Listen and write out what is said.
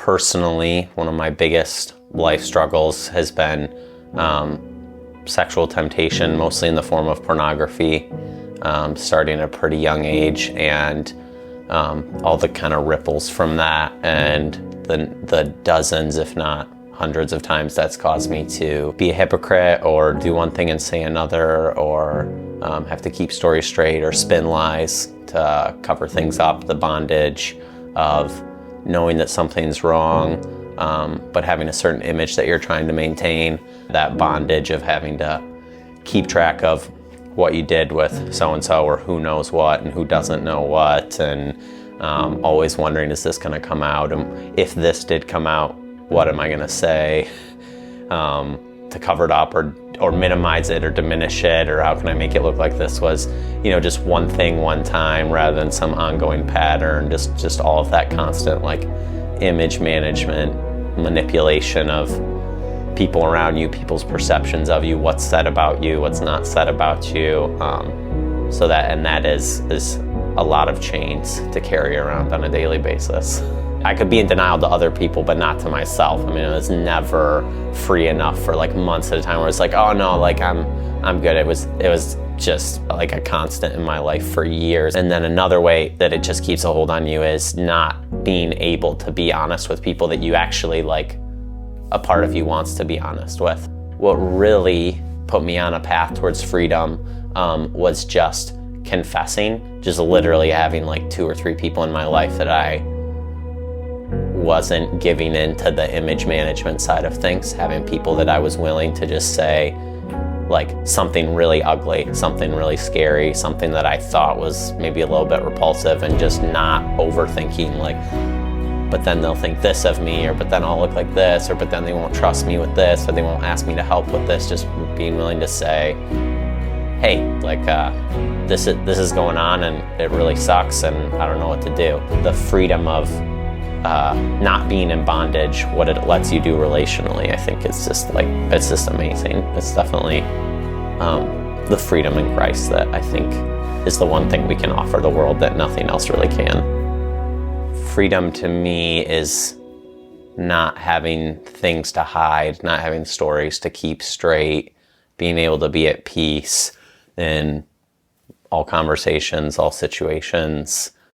Personally, one of my biggest life struggles has been sexual temptation, mostly in the form of pornography, starting at a pretty young age, and all the kind of ripples from that, and the dozens, if not hundreds of times that's caused me to be a hypocrite or do one thing and say another, or have to keep stories straight or spin lies to cover things up. The bondage of knowing that something's wrong, but having a certain image that you're trying to maintain. That bondage of having to keep track of what you did with so-and-so, or who knows what and who doesn't know what, and always wondering, is this gonna come out? And if this did come out, what am I gonna say to cover it up, or minimize it, or diminish it, or how can I make it look like this was, just one thing one time rather than some ongoing pattern, just all of that constant like image management, manipulation of people around you, people's perceptions of you, what's said about you, what's not said about you. So that is a lot of chains to carry around on a daily basis. I could be in denial to other people, but not to myself. I mean, it was never free enough for like months at a time where it's like, oh no, like I'm good. It was just like a constant in my life for years. And then another way that it just keeps a hold on you is not being able to be honest with people that you actually like, a part of you wants to be honest with. What really put me on a path towards freedom was just confessing, just literally having like 2 or 3 people in my life that I wasn't giving in to the image management side of things, having people that I was willing to just say like something really ugly, something really scary, something that I thought was maybe a little bit repulsive, and just not overthinking like, but then they'll think this of me, or but then I'll look like this, or but then they won't trust me with this, or they won't ask me to help with this. Just being willing to say, hey, like this is going on and it really sucks and I don't know what to do. The freedom of not being in bondage, what it lets you do relationally, I think it's just amazing. It's definitely the freedom in Christ that I think is the one thing we can offer the world that nothing else really can. Freedom to me is not having things to hide, not having stories to keep straight, being able to be at peace in all conversations, all situations,